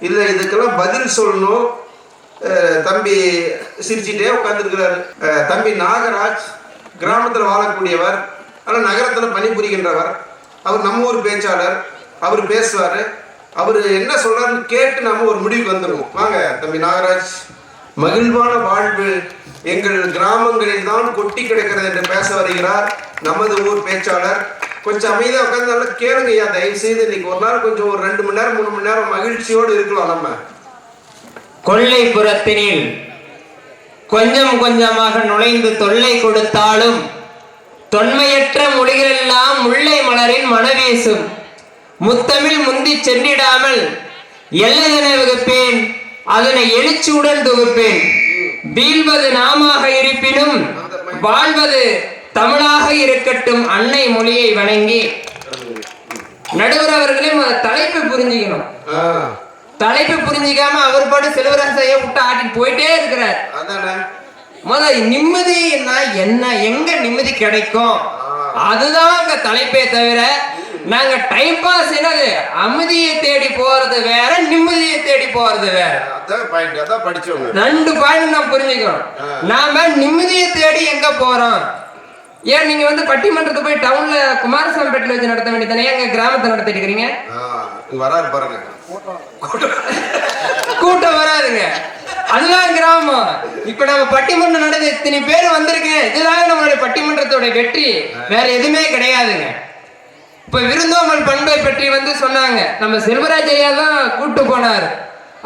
இல்லை இதுக்கெல்லாம் பதில் சொல்லணும். தம்பி சிரிச்சிட்டே உட்காந்துருக்கிறாரு. தம்பி நாகராஜ் கிராமத்தில் வாழக்கூடியவர், ஆனால் நகரத்தில் பணிபுரிகின்றவர். அவர் நம்ம ஊர் பேச்சாளர். அவர் பேசுவார். அவர் என்ன சொல்றாருன்னு கேட்டு நம்ம ஒரு முடிவுக்கு வந்துடுவோம். வாங்க தம்பி நாகராஜ். மகிழ்வான வாழ்வு எங்கள் கிராமங்களில் தான் கொட்டி கிடக்கிறது என்று பேச வருகிறார் நமது ஊர் பேச்சாளர். கொஞ்சம் அமைதியாக உட்காந்து நல்லா கேளுங்க ஐயா, தயவு செய்து. இன்னைக்கு ஒரு நாள் கொஞ்சம் ஒரு 2 மணி நேரம் 3 மணி நேரம் மகிழ்ச்சியோடு இருக்கலாம். நம்ம கொள்ளைப்புறத்தினில் கொஞ்சம் கொஞ்சமாக நுழைந்து தொல்லை கொடுத்தாலும் தொன்மையற்ற மொழிகளெல்லாம் முல்லை மலரின் மனவீசும். முத்தமிழ் முந்தி சென்றிடாமல் எல்லையென வகுப்பேன், அதனை எழுச்சியுடன் தொகுப்பேன். வீழ்வது நாமாக இருப்பினும் வாழ்வது தமிழாக இருக்கட்டும். அன்னை மொழியை வணங்கி நடுவர் அவர்களையும் தலைப்பை புரிஞ்சுக்கணும். தலைப்பை புரிஞ்சிக்காம அவர் பாட்டு செல்வராசையை விட்டு ஆட்டிட்டு போயிட்டே இருக்கிறார். நிம்மதினா என்ன, எங்க நிம்மதி கிடைக்கும், அதுதான் அங்க தலைப்பே தவிர நாங்க டைம் பாஸ் என்னது அமைதியை தேடி போறது வேற, நிம்மதியை தேடி போறது வேற. 2 பாயிண்ட் நான் புரிஞ்சுக்கணும். நாம நிம்மதியை தேடி எங்க போறோம்? ஏன் நீங்க வந்து பட்டிமன்றத்துக்கு போய் டவுன்ல குமாரசாமிபேட்டில் வச்சு நடத்த வேண்டியதானே, எங்க கிராமத்தை நடத்திட்டு இருக்கிறீங்க? வராது பாருங்க, கூட்டம் வராதுங்க. அதுதான் கிராமம். இப்ப நம்ம பட்டிமன்றம் நடந்து இத்தனை பேர் வந்திருக்கேன், இதுதான் நம்மளுடைய பட்டிமன்றத்தோட வெற்றி, வேற எதுவுமே கிடையாதுங்க. இப்ப விருந்தோம்பல் பண்பை பற்றி வந்து சொன்னாங்க. நம்ம செல்வராஜ் ஐயா தான் கூட்டு போனாரு.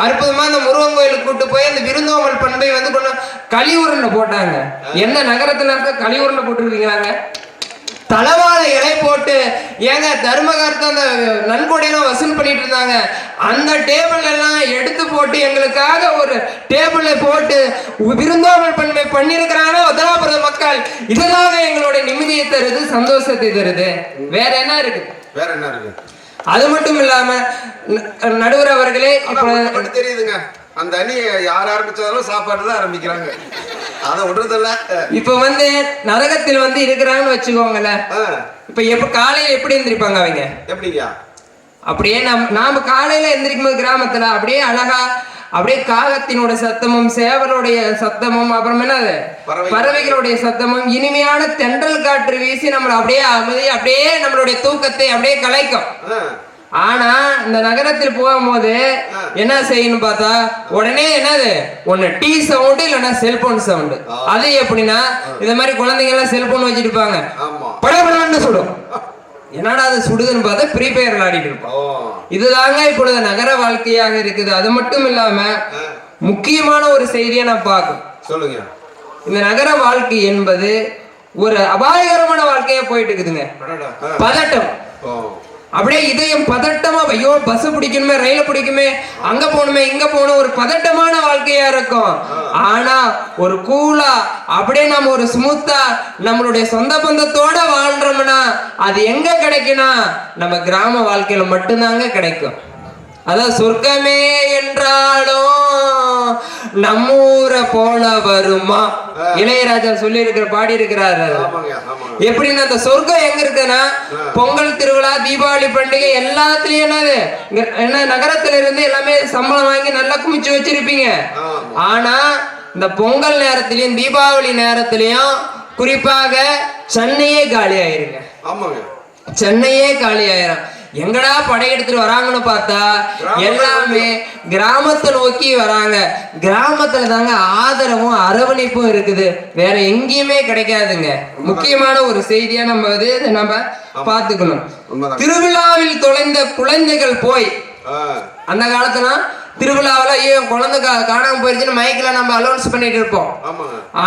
அற்புதமா அந்த முருகன் கோயிலுக்கு கூட்டு போய் அந்த விருந்தோம்பல் பண்பை வந்து கொண்டு கலிவுருண்டை போட்டாங்க. என்ன நகரத்துல இருக்க கலிவுருண்டை போட்டுருக்கீங்களாங்க? தலவாழை இலை போட்டு ஏங்க தர்மகாரத்தை அந்த நன்கொடையெல்லாம் வசூல் பண்ணிட்டு இருந்தாங்க. அந்த டேபிள் எல்லாம் எடுத்து போட்டு எங்களுக்காக ஒரு டேபிளை போட்டு விருந்தோம்பல் பண்பை பண்ணிருக்கிறாங்க உதராபுர மக்கள். இதனால எங்களுடைய நிம்மதியை தருது, சந்தோஷத்தை தருது. வேற என்ன இருக்கு? வேற என்ன இருக்கு? அது மட்டும் இல்லாம நடுவர் அவர்களே இப்ப தெரியுதுங்க, அந்த அணி யார் ஆரம்பிச்சாலும் சாப்பாடு தான் ஆரம்பிக்கிறாங்க. அதை விடுறதில்ல. இப்ப வந்து நரகத்தில் வந்து இருக்கிறாங்கன்னு வச்சுக்கோங்களேன். இப்ப காலையில எப்படி எந்திரிப்பாங்க அவங்க? எப்படிங்க? அப்படியே நாம காலையில எந்திரிக்கும் போது கிராமத்துல அப்படியே அழகா அப்படியே காகத்தினோட சத்தமும் சேவலுடைய சத்தமும் அப்புறம் என்னது பறவைகளுடைய சத்தமும் இனிமையான தென்றல் காற்று வீசி நம்மளை அப்படியே அப்படியே நம்மளுடைய தூக்கத்தை அப்படியே கலைக்கும். ஆனா இந்த நகரத்தில் போகும்போது என்ன செய்யணும் பார்த்தா உடனே என்னது ஒண்ணு டீ சவுண்டு இல்லைன்னா செல்போன் சவுண்டு. அது எப்படின்னா இந்த மாதிரி குழந்தைங்க எல்லாம் செல்போன் வச்சுட்டு இருப்பாங்க, படபடன்னு சுடும். என்னடா அது சுடுதுன்னு பார்த்தா ஃப்ரீ ஃபயர் விளையாடிட்டு இருப்போம். இதுதாங்க இப்பொழுது நகர வாழ்க்கையாக இருக்குது. அது மட்டும் இல்லாம முக்கியமான ஒரு செய்தியை நான் பார்க்கும். சொல்லுங்க. இந்த நகர வாழ்க்கை என்பது ஒரு அபாயகரமான வாழ்க்கையா போயிட்டு இருக்குதுங்க. பதட்டம், அப்படியே இதயம் பதட்டமா, ஐயோ பஸ் பிடிக்கணுமே, ரயில பிடிக்குமே, அங்க போகணுமே, இங்க போகணும், ஒரு பதட்டமான வாழ்க்கையா இருக்கும். ஆனா ஒரு கூலா அப்படியே நம்ம ஒரு ஸ்மூத்தா நம்மளுடைய சொந்த பந்தத்தோட வாழ்றோம்னா அது எங்க கிடைக்கும்னா நம்ம கிராம வாழ்க்கையில மட்டும்தாங்க கிடைக்கும். அதான் சொர்க்கமே என்றாலும் நம்மூரை போல வருமா, இளையராஜா சொல்லி இருக்கிற பாடி இருக்கிறாரு. எப்படின்னா அந்த சொர்க்கம் எங்க இருக்குன்னா பொங்கல் திருவிழா, தீபாவளி பண்டிகை எல்லாத்துலயும் என்னது என்ன நகரத்துல இருந்து எல்லாமே சம்பளம் வாங்கி நல்லா குமிச்சு வச்சிருப்பீங்க. ஆனா இந்த பொங்கல் நேரத்திலயும் தீபாவளி நேரத்திலயும் குறிப்பாக சென்னையே காலி ஆயிருங்க. சென்னையே காலி ஆயிரும். எங்கடா படையெடுத்துட்டு வராங்கன்னு பார்த்தா எல்லாமே கிராமத்தை நோக்கி வராங்க. கிராமத்துல தாங்க ஆதரவும் அரவணைப்பும் இருக்குது, வேற எங்கேயுமே கிடைக்காதுங்க. முக்கியமான ஒரு செய்தியா நம்ம பார்த்துக்கணும். திருவிழாவில் தொலைந்த குழந்தைகள் போய், அந்த காலத்துல திருவிழாவில ஐயோ குழந்தை காணாம போயிருச்சுன்னு மைக்ல நம்ம அலௌன்ஸ் பண்ணிட்டு இருப்போம்.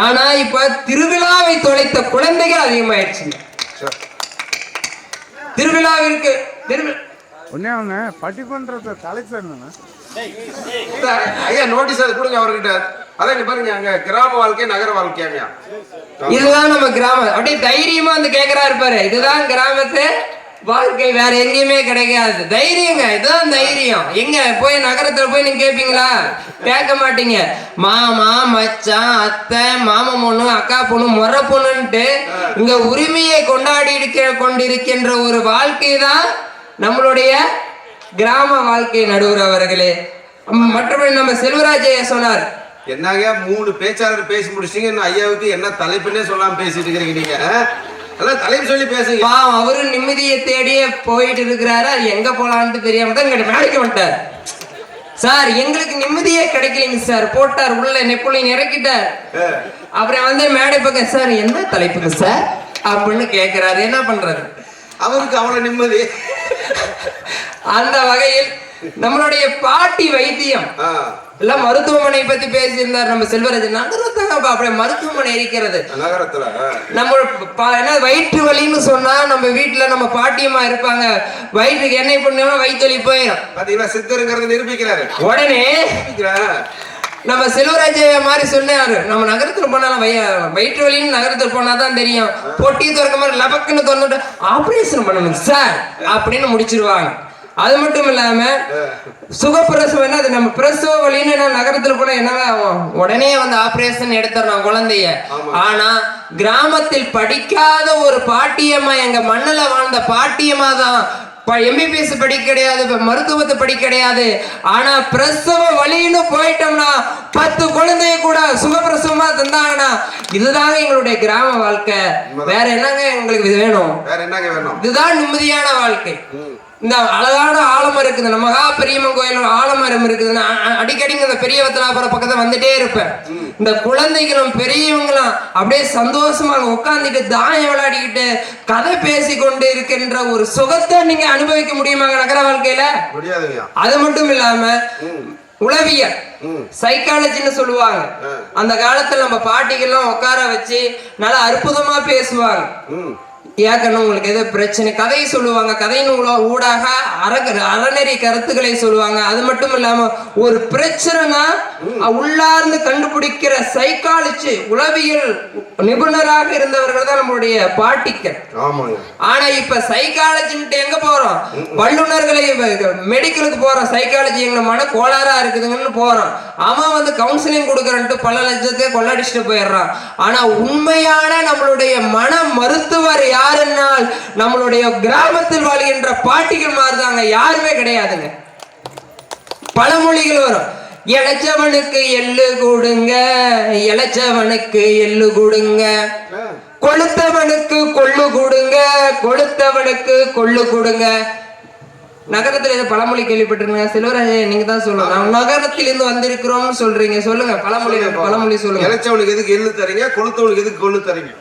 ஆனா இப்ப திருவிழாவை தொலைத்த குழந்தைகள் அதிகமாயிடுச்சுங்க. திருவிழாவிற்கு பட்டிமன்றத்தை ஐயா நோட்டீஸ் அது கொடுங்க அவர்கிட்ட. அதான் பாருங்க, அங்க கிராம வாழ்க்கை நகர வாழ்க்கையாங்க. இதுதான் நம்ம கிராமம். அப்படியே தைரியமா வந்து கேக்குறாரு பாரு, இதுதான் கிராமத்து வாழ்க்கை, வேற எங்கேயுமே கிடைக்காது. தைரியங்க, இதுதான் தைரியம். எங்க போய் நகரத்துல போய் நீங்க கேட்பீங்களா? கேட்க மாட்டீங்க. மாமா, மச்சான், அத்தை, மாமா பொண்ணு, அக்கா பொண்ணு, முறை பொண்ணுன்ட்டு இங்க உரிமையை கொண்டாடி கொண்டிருக்கின்ற ஒரு வாழ்க்கை தான் நம்மளுடைய கிராம வாழ்க்கை. நடுவர் அவர்களே, மற்றபடி நம்ம செல்வராஜ் ஐயா சொன்னார். என்னங்க 3 பேச்சாளர் பேசி முடிச்சிட்டீங்க, இன்னும் ஐயாவுக்கு என்ன தலைப்புன்னே சொல்லாம பேசிட்டு இருக்கிறீங்க நீங்க. அதான் தலைப்பு சொல்லி பேசுங்க. அவரும் நிம்மதியை தேடியே போயிட்டு இருக்கிறாரு. அது எங்க போலான்னு தெரியாம தான் இங்க வேலைக்கு வந்துட்டார். சார் எங்களுக்கு நிம்மதியே கிடைக்கலைங்க சார். போட்டார் உள்ள நெப்போலியன் இறக்கிட்டார். அப்புறம் வந்து மேடை பக்கம் சார் என்ன தலைப்புக்கு சார் அப்படின்னு கேட்கிறாரு. என்ன பண்றாரு? அவருக்கு அவ்வளவு நிம்மதி. அந்த வகையில் நம்மளுடைய பாட்டி வைத்தியம் எல்லாம் மருத்துவமனை பத்தி பேசியிருந்தார் நம்ம செல்வராஜ். நகரத்தாங்க அப்படியே மருத்துவமனை இருக்கிறது நகரத்துல. நம்ம வயிற்று வலின்னு சொன்னா நம்ம வீட்டுல நம்ம பாட்டியம்மா இருப்பாங்க. வயிற்றுக்கு எண்ணெய் பண்ணோம்னா வயிற்று வலி போயிடும். பாத்தீங்களா, சித்தருங்கிறது நிரூபிக்கிறாரு. உடனே நம்ம செல்வராஜ் மாதிரி சொன்னாரு, நம்ம நகரத்துல போனாலும் வயிற்று வலின்னு நகரத்துல போனாதான் தெரியும். பொட்டி திறக்க மாதிரி லபக்குன்னு திறந்துட்டு ஆபரேஷன் பண்ணணும் சார் அப்படின்னு முடிச்சிருவாங்க. அது மட்டும் இல்லாம சுகப்பிரசவம், அது நம்ம பிரசவ வலின்னு நகரத்துல கூட என்னங்க ஆகும், உடனே வந்து ஆபரேஷன் எடுத்துறோம் குழந்தைய. ஆனா கிராமத்தில் படிக்காத ஒரு பாட்டியம்மா, எங்க மண்ணுல வாழ்ந்த பாட்டியம்மா தான் எம்பிபிஎஸ் படிக்க கிடையாது, மருத்துவத்தை படிக்க கிடையாது. ஆனா பிரசவ வலின்னு போயிட்டோம்னா 10 குழந்தைய கூட சுகப்பிரசவமா தந்தாங்கன்னா இதுதாங்க எங்களுடைய கிராம வாழ்க்கை. வேற என்னங்க எங்களுக்கு இது வேணும்? வேற என்னங்க வேணும்? இதுதான் நிம்மதியான வாழ்க்கை. இந்த அழகான ஆலமரம் இருக்குது, நம்ம மகா பெரியம்மன் கோயில் ஆலமரம் இருக்குது. அடிக்கடி இந்த பெரியவத்தலாபுரம் பக்கத்துல வந்துட்டே இருப்பேன். இந்த குழந்தைகளும் பெரியவங்களும் அப்படியே சந்தோஷமா உட்காந்துட்டு தாயம் விளையாடிக்கிட்டு கதை பேசி கொண்டு இருக்கின்ற ஒரு சுகத்தை நீங்க அனுபவிக்க முடியுமாங்க நகர வாழ்க்கையில? அது மட்டும் இல்லாம உளவியல் சைக்காலஜின்னு சொல்லுவாங்க. அந்த காலத்துல நம்ம பாட்டிகள்லாம் உட்கார வச்சு நல்லா அற்புதமா பேசுவாங்க. ஏக்கணும் உங்களுக்கு எது பிரச்சனை கதையை சொல்லுவாங்க. கதையின் ஊடாக அறநெறி கருத்துக்களை சொல்லுவாங்க. அது மட்டும் இல்லாம ஒரு பிரச்சனைனா உள்ளார்ந்து கண்டுபிடிக்கிற சைக்காலஜி உளவியல் நிபுணராக இருந்தவர்கள் தான் நம்மளுடைய பாட்டிகள். ஆனா இப்ப சைக்காலஜின்ட்டு எங்க போறோம்? வல்லுநர்களை மெடிக்கலுக்கு போறோம். சைக்காலஜி எங்க மன கோளாறா இருக்குதுங்கன்னு போறோம். அவன் வந்து கவுன்சிலிங் கொடுக்கறன்ட்டு பல லட்சத்தை கொள்ளடிச்சுட்டு போயிடுறான். ஆனா உண்மையான நம்மளுடைய மன மருத்துவர் யாருன்னால் நம்மளுடைய கிராமத்தில் வாழ்கின்ற பாட்டிகள் மாதிரிதாங்க, யாருமே கிடையாதுங்க. பழமொழிகள் வரும், இளைச்சவனுக்கு எள்ளு கொடுங்க, இளைச்சவனுக்கு எள்ளு கொடுங்க, கொளுத்தவனுக்கு கொள்ளு கொடுங்க, கொளுத்தவனுக்கு கொள்ளு கொடுங்க. நகரத்துல ஏதோ பழமொழி கேள்விப்பட்டிருக்கீங்க? செல்வராஜ் நீங்க தான் சொல்லணும். நகரத்தில் இருந்து வந்திருக்கிறோம்னு சொல்றீங்க, சொல்லுங்க பழமொழி சொல்லுங்க. இளைச்சவனுக்கு எதுக்கு எள்ளு தரீங்க, கொளுத்தவனுக்கு எதுக்கு கொள்ளு தரீங்க?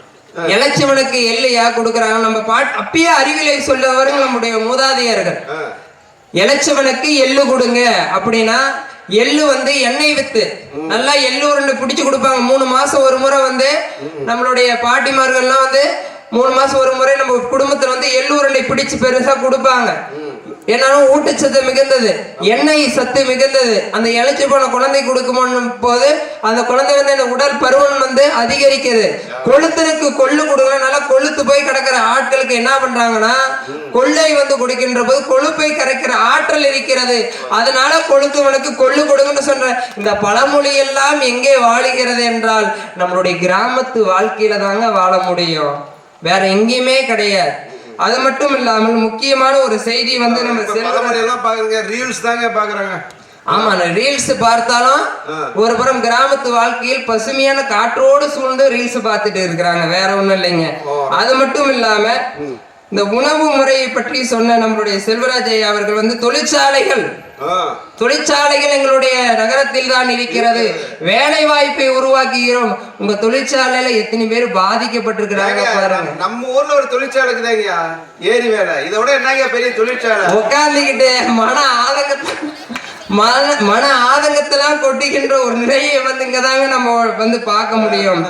இளைச்சவனுக்கு எள்ளு யா கொடுக்கறாங்க? நம்ம அப்பயே அறிவிலை சொல்லவர்கள் நம்முடைய மூதாதையர்கள். இளைச்சவனுக்கு எள்ளு கொடுங்க அப்படின்னா எள்ளு வந்து எண்ணெய் வித்து நல்லா எள்ளு உருண்டை பிடிச்சு கொடுப்பாங்க. 3 மாசம் ஒரு முறை வந்து நம்மளுடைய பாட்டிமார்கள்லாம் வந்து 3 மாசம் ஒரு முறை நம்ம குடும்பத்துல வந்து எள்ளு உருண்டை பிடிச்சு பெருசா கொடுப்பாங்க. என்னாலும் ஊட்டச்சத்து மிகுந்தது, எண்ணெய் சத்து மிகுந்தது. அந்த இளைச்சி போன குழந்தை கொடுக்கும் போது அந்த குழந்தை வந்து அந்த உடல் பருவம் வந்து அதிகரிக்குது. கொளுத்தனுக்கு கொள்ளு கொடுங்க, நல்லா கொளுத்து போய் கிடக்கிற ஆட்களுக்கு என்ன பண்றாங்கன்னா கொள்ளை வந்து குடிக்கின்ற போது கொழுப்பை கரைக்கிற ஆற்றல் இருக்கிறது. அதனால கொளுத்தவனுக்கு கொள்ளு கொடுங்கன்னு சொல்ற இந்த பழமொழி எல்லாம் எங்கே வாழுகிறது என்றால் நம்மளுடைய கிராமத்து வாழ்க்கையில தாங்க வாழ முடியும், வேற எங்கேயுமே கிடையாது. அது மட்டும் இல்லாமல் முக்கியமான ஒரு செய்தி வந்து நம்ம ரீல்ஸ் தாங்க பாக்குறாங்க. ஆமா, ரீல்ஸ் பார்த்தாலும் ஒரு புறம் கிராமத்து வாழ்க்கையில் பசுமையான காற்றோடு சூழ்ந்து ரீல்ஸ் பார்த்துட்டு இருக்கிறாங்க, வேற ஒண்ணும் இல்லைங்க. அது மட்டும் இல்லாம இந்த உணவு முறையை பற்றி சொன்ன நம்மளுடைய செல்வராஜ் ஐயா அவர்கள் வந்து தொழிற்சாலைகள் எங்களுடைய நகரத்தில் தான் இருக்கிறது, வேலை வாய்ப்பை உருவாக்குகிறோம். உங்க தொழிற்சாலையில எத்தனை பேர் பாதிக்கப்பட்டிருக்கிறாங்க பாருங்க. நம்ம ஊர்ல ஒரு தொழிற்சாலைக்குதாங்க ஏரி வேலை, இதோட என்னங்க பெரிய தொழிற்சாலை? உட்காந்துக்கிட்டு மன ஆதங்கத்தெல்லாம் கொட்டிக்கின்ற ஒரு நிலையை வந்து இங்கதாங்க நம்ம வந்து பார்க்க முடியும்.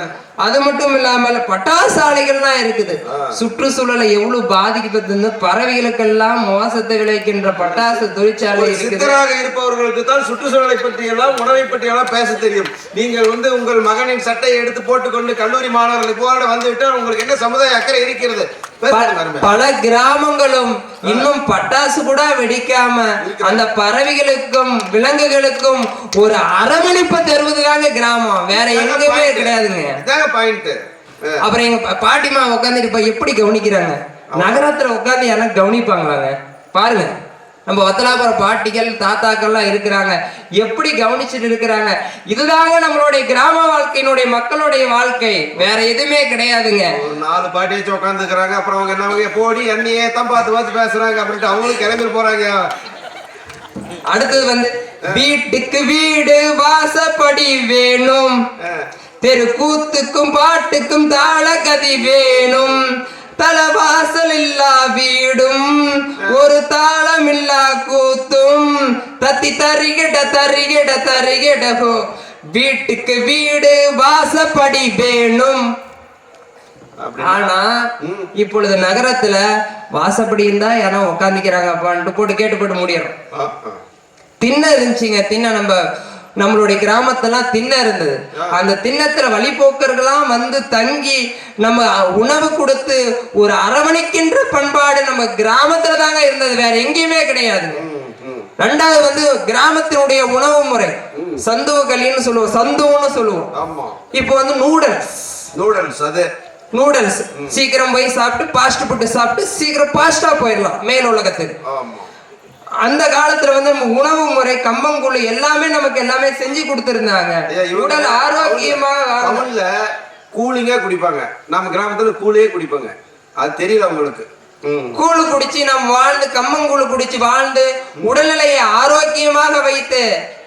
அது மட்டும் இல்லாமல் பட்டாசாலைகள்லாம் இருக்குது. சுற்றுச்சூழலை எவ்வளவு பாதிக்கப்படுது, பறவைகளுக்கெல்லாம் மோசத்தை விளைக்கின்ற பட்டாசு தொழிற்சாலை சித்தராக இருப்பவர்களுக்கு தான் சுற்றுச்சூழலை பற்றி எல்லாம் உணவை பற்றி எல்லாம் பேச தெரியும். நீங்கள் வந்து உங்கள் மகனின் சட்டையை எடுத்து போட்டுக்கொண்டு கல்லூரி மாணவர்களை போராட வந்துவிட்டால் உங்களுக்கு என்ன சமுதாய அக்கறை இருக்கிறது? பல கிராமங்களும் இன்னும் பட்டாசு கூட வெடிக்காம அந்த பறவைகளுக்கும் விலங்குகளுக்கும் ஒரு அரவணைப்பை தருவதுதாங்க கிராமம், வேற எங்கேயுமே கிடையாதுங்க. அப்புறம் எங்க பாட்டிமா உட்காந்து இப்ப எப்படி கவனிக்கிறாங்க? நகரத்துல உட்காந்து யாரும் கவனிப்பாங்களாங்க? பாருங்க, நம்ம வத்தலாபுரம் பாட்டிகள் தாத்தாக்கள்லாம் இருக்கிறாங்க, எப்படி கவனிச்சுட்டு இருக்கிறாங்க. இதுதாங்க நம்மளுடைய கிராம வாழ்க்கையினுடைய மக்களுடைய வாழ்க்கை, வேற எதுவுமே கிடையாதுங்க. ஒரு 4 பாட்டி வச்சு உட்காந்துக்கிறாங்க, அப்புறம் அவங்க என்ன போடி என்னையே தான் பார்த்து பேசுறாங்க அப்படின்ட்டு அவங்களும் கிளம்பி போறாங்க. அடுத்தது வந்து வீட்டுக்கு வீடு வாசப்படி வேணும், தெரு கூத்துக்கும் பாட்டுக்கும் தாள கதி வேணும், தலவாசல் இல்லா வீடும் ஒரு தாளம் இல்லா கூத்தும் தத்தி தருகிட தருகிட தருகிட ஹோ. வீட்டுக்கு வீடு வாசப்படி வேணும். ஆனா இப்பொழுது நகரத்துல வாசப்படி இருந்தா யாரும் உட்காந்துக்கிறாங்க போட்டு கேட்டு போட்டு முடியணும். திண்ணை இருந்துச்சுங்க, திண்ணை நம்மளுடைய கிராமத்தெல்லாம் திண்ணை இருந்தது. அந்த திண்ணத்துல வழிபோக்கர்கள்லாம் வந்து தங்கி நம்ம உணவு கொடுத்து ஒரு அரவணைக்கின்ற பண்பாடு நம்ம கிராமத்துல தாங்க இருந்தது, வேற எங்கேயுமே கிடையாது. ரெண்டாவது வந்து கிராமத்தினுடைய உணவு முறை சந்துவ களின்னு சொல்லுவோம், சந்துவன்னு சொல்லுவோம். இப்போ வந்து நூடல்ஸ் சீக்கிரம் போய் சாப்பிட்டு பாஸ்ட் ஃபுட் சாப்பிட்டு சீக்கிரம் பாஸ்டா போயிடலாம் மேல் உலகத்துக்கு. அந்த காலத்துல வந்து உணவு முறை கம்பங்கூழ் எல்லாமே நமக்கு எல்லாமே செஞ்சு கொடுத்திருந்தாங்க. உடல் ஆரோக்கியமாக கூலிங்கா குடிப்பாங்க, நம்ம கிராமத்துல கூலே குடிப்பாங்க, அது தெரியல அவங்களுக்கு. கூழு குடிச்சு நம்ம வாழ்ந்து கம்மங்கூழு குடிச்சு வாழ்ந்து உடல்நிலையை ஆரோக்கியமாக வைத்து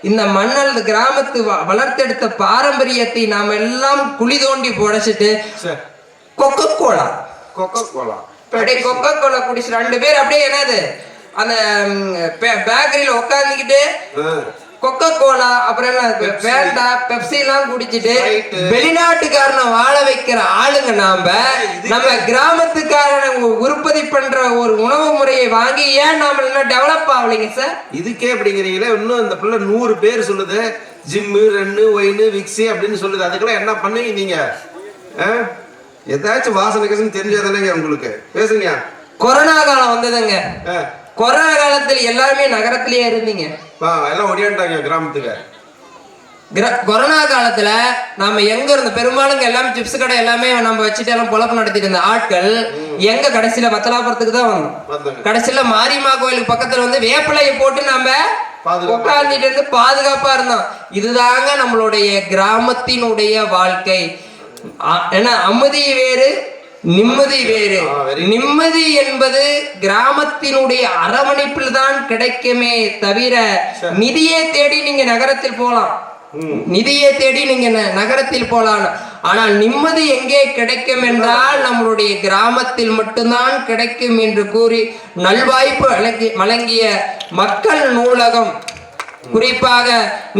இந்த மண்ணல் கிராமத்து வளர்த்தெடுத்த பாரம்பரியத்தை நாம எல்லாம் குழி தோண்டி புடைச்சிட்டு கொக்கோ கோலா அப்படியே கொக்கோ கோலா குடிச்சு 2 பேர் அப்படியே என்னது அந்த பேக்கரியில உட்காந்துக்கிட்டு கொக்கோ கோலா அப்புறம் பேண்டா பெப்சி எல்லாம் குடிச்சிட்டு வெளிநாட்டுக்காரனை வாழ வைக்கிற ஆளுங்க நம்ம கிராமத்துக்காரனை உற்பத்தி பண்ற ஒரு உணவு முறையை வாங்கி ஏன் நாம என்ன டெவலப் ஆகலைங்க சார்? இதுக்கே அப்படிங்கிறீங்களே. இன்னும் இந்த பிள்ளை 100 பேர் சொல்லுது ஜிம்மு ரன்னு ஒயின்னு விக்ஸி அப்படின்னு சொல்லுது. அதுக்கெல்லாம் என்ன பண்ணுவீங்க நீங்க? ஏதாச்சும் வாசனை கசன்னு தெரிஞ்சாதானே உங்களுக்கு பேசுங்க. கொரோனா காலம் வந்ததுங்க. கொரோனா காலத்தில் எல்லாருமே நகரத்திலேயே இருந்தீங்க, எல்லாம் ஒடியாண்டாங்க கிராமத்துக்கு. கொரோனா காலத்துல நாம எங்க இருந்த பெரும்பாலும் எல்லாமே சிப்ஸ் கடை எல்லாமே நம்ம வச்சுட்டு எல்லாம் பொழப்பு நடத்திட்டு இருந்த ஆட்கள் எங்க கடைசியில வத்தலாபுரத்துக்கு தான் வந்தோம். கடைசியில மாரியம்மா கோயிலுக்கு பக்கத்துல வந்து வேப்பிலையை போட்டு நாம உட்கார்ந்துட்டு இருந்து பாதுகாப்பா இருந்தோம். இதுதாங்க நம்மளுடைய கிராமத்தினுடைய வாழ்க்கை. ஏன்னா அமைதி வேறு நிம்மதி வேறு. நிம்மதி என்பது கிராமத்தினுடைய அரவணைப்பில் தான் கிடைக்குமே தவிர நிதியை தேடி நீங்க நகரத்தில் போலாம், நிதியை தேடி நீங்க நகரத்தில் போலாம். ஆனால் நிம்மதி எங்கே கிடைக்கும் என்றால் நம்மளுடைய கிராமத்தில் மட்டும்தான் கிடைக்கும் என்று கூறி நல்வாய்ப்பு வழங்கிய மக்கள் நூலகம், குறிப்பாக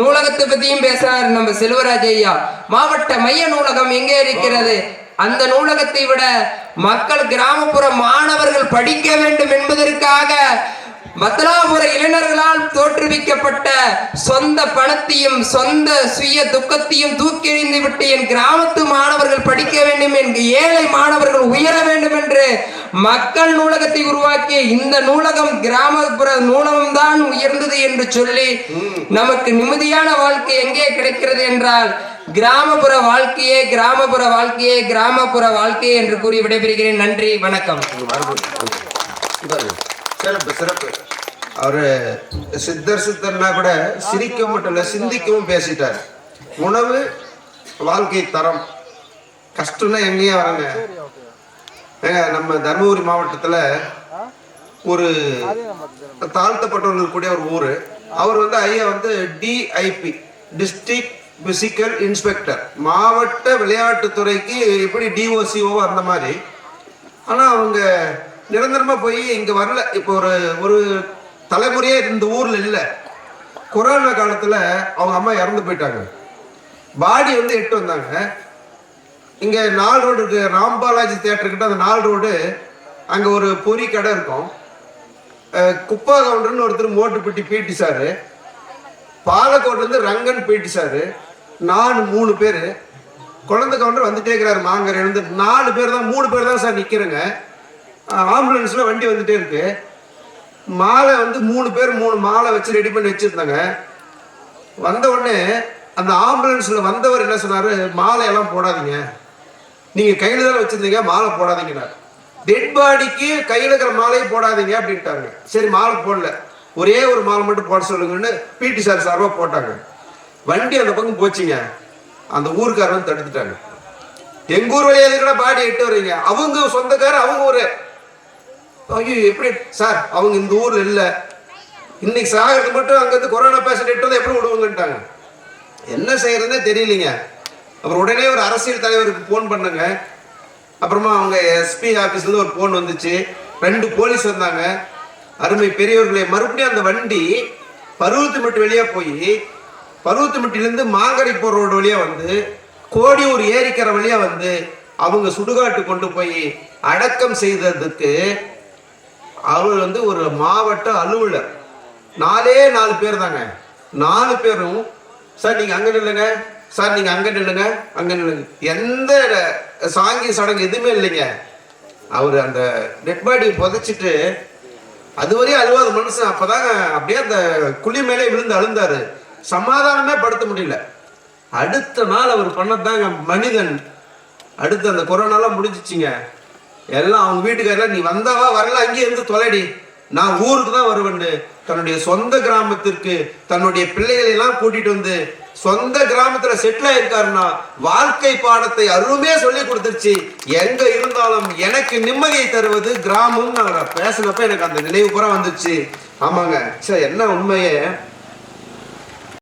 நூலகத்தை பத்தியும் பேசுறாரு நம்ம செல்வராஜ் ஐயா. மாவட்ட மைய நூலகம் எங்கே இருக்கிறது? அந்த நூலகத்தை விட மக்கள் கிராமப்புற மாணவர்கள் படிக்க வேண்டும் என்பதற்காக வத்தலாபுர இளைஞர்களால் தோற்றுவிக்கப்பட்ட சொந்த பணத்தையும் சொந்த சுய துக்கத்தையும் தூக்கி எறிந்து விட்டு என் கிராமத்து மாணவர்கள் படிக்க வேண்டும், என் ஏழை மாணவர்கள் உயர வேண்டும் என்று மக்கள் நூலகத்தை உருவாக்கி இந்த நூலகம் கிராமப்புற நூலகம் தான் உயர்ந்தது என்று சொல்லி நமக்கு நிம்மதியான வாழ்க்கை எங்கே கிடைக்கிறது என்றால் கிராமப்புற வாழ்க்கையே கிராமப்புற வாழ்க்கையே கிராமப்புற வாழ்க்கையே என்று கூறி விடைபெறுகிறேன். நன்றி, வணக்கம். சிறப்பு. அவரு சித்தர்னா கூட சிரிக்கவும் மட்டும் இல்ல சிந்திக்கவும் பேசிட்டாரு. உணவு வாழ்க்கை தரம் கஷ்டம்னா எங்கேயும் வராங்க. நம்ம தர்மபுரி மாவட்டத்துல ஒரு தாழ்த்தப்பட்டவர்கள் கூடிய ஒரு ஊரு. அவர் வந்து ஐயா வந்து டிஐபி டிஸ்ட்ரிக்ட் பிசிக்கல் இன்ஸ்பெக்டர், மாவட்ட விளையாட்டுத்துறைக்கு எப்படி டிஓசிஓ அந்த மாதிரி. ஆனா அவங்க நிரந்தரமா போய் இங்க வரல. இப்போ ஒரு தலைமுறையே இந்த ஊர்ல இல்ல. கொரோனா காலத்துல அவங்க அம்மா இறந்து போயிட்டாங்க. பாடி வந்து எட்டு வந்தாங்க. இங்க 4 ரோடு இருக்கு, ராம்பாலாஜி தியேட்டர் கிட்ட அந்த 4 ரோடு. அங்க ஒரு பொறி கடை இருக்கும். குப்பா கவுண்டர்னு ஒருத்தர் மோட்டுப்பட்டி பிடி சாரு, பாலக்கோட்ல இருந்து ரங்கன் பிடி சாரு, நான் 3 பேரு. குழந்தை கவுண்டர் வந்துட்டே இருக்கிறாரு மாங்கரை இருந்து. 4 பேர் தான், 3 பேர் தான் சார் நிக்கிறேங்க. ஆம்புலன்ஸ்ல வண்டி வந்துட்டே இருக்கு. மாலை வந்து 3 பேர் 3 மாலை வச்சு ரெடி பண்ணி வச்சிருந்தாங்க. வந்த உடனே அந்த ஆம்புலன்ஸ்ல வந்தவர் என்ன சொன்னாரு, மாலை எல்லாம் போடாதீங்க, நீங்க கையில தான் வச்சிருந்தீங்க, மாலை போடாதீங்க. டெட் பாடிக்கு கையில இருக்கிற மாலையை போடாதீங்க அப்படின்ட்டாங்க. சரி மாலை போடல. ஒரே ஒரு மாலை மட்டும் போட சொல்லுங்கன்னு பிடி சார் சார்பாக போட்டாங்க. வண்டி அந்த பக்கம் போச்சுங்க. அந்த ஊருக்காரன் தடுத்துட்டாங்க. எங்க ஊர் வழியா கூட பாடி எட்டு வரீங்க, அவங்க சொந்தக்காரர், அவங்க ஊரு. ஐயோ எப்படி சார், அவங்க இந்த ஊர்ல இல்லை, இன்னைக்கு சாகிறது மட்டும் அங்கேருந்து கொரோனா பேஷண்ட் எட்டு வந்து எப்படி விடுவாங்கன்ட்டாங்க. என்ன செய்யறதுன்னே தெரியலீங்க. அப்புறம் உடனே ஒரு அரசியல் தலைவருக்கு ஃபோன் பண்ணுங்க. அப்புறமா அவங்க எஸ்பி ஆஃபீஸ்லேருந்து ஒரு ஃபோன் வந்துச்சு. 2 போலீஸ் வந்தாங்க. அருமை பெரியவர்களே, மறுபடியும் அந்த வண்டி பருவத்துமட்டு வழியாக போய் பருவத்துமட்டிலேருந்து மாங்கரை போகிற ரோடு வழியாக வந்து கோடியூர் ஏரிக்கரை வழியாக வந்து அவங்க சுடுகாட்டு கொண்டு போய் அடக்கம் செய்ததுக்கு அவர் வந்து ஒரு மாவட்ட அலுவலர். 4 பேர் தாங்க. 4 பேரும் சார் நீங்கள் அங்கே நில்லுங்க, சார் நீங்கள் அங்கே நில்லுங்க, அங்கே நில்லுங்க, எந்த சாங்கி சடங்கு எதுவுமே இல்லைங்க. அவர் அந்த டெட் பாடி புதைச்சிட்டு அதுவரையும் அழுவாத மனுஷன் அப்போதாங்க அப்படியே அந்த குழி மேலே விழுந்து அழுந்தாரு. சமாதானமே படுத்த முடியல. அடுத்த நாள் அவர் பண்ணதாங்க மனிதன். அடுத்து அந்த கொரோனாலாம் முடிஞ்சிச்சிங்க. எல்லாம் அவங்க வீட்டுக்காரெல்லாம் நீ வந்தாவா வரல, அங்கேயே இருந்து தொலைடி, நான் ஊருக்கு தான் வருவேன்னு தன்னுடைய சொந்த கிராமத்திற்கு தன்னுடைய பிள்ளைகளை எல்லாம் கூட்டிட்டு வந்து சொந்த கிராமத்துல செட்டில் ஆயிருக்காருன்னா வாழ்க்கை பாடத்தை அருமையா சொல்லி கொடுத்துருச்சு. எங்க இருந்தாலும் எனக்கு நிம்மதியை தருவது கிராமம். நான் பேசினப்ப எனக்கு அந்த நினைவு பூரா வந்துச்சு. ஆமாங்க சார், என்ன உண்மையே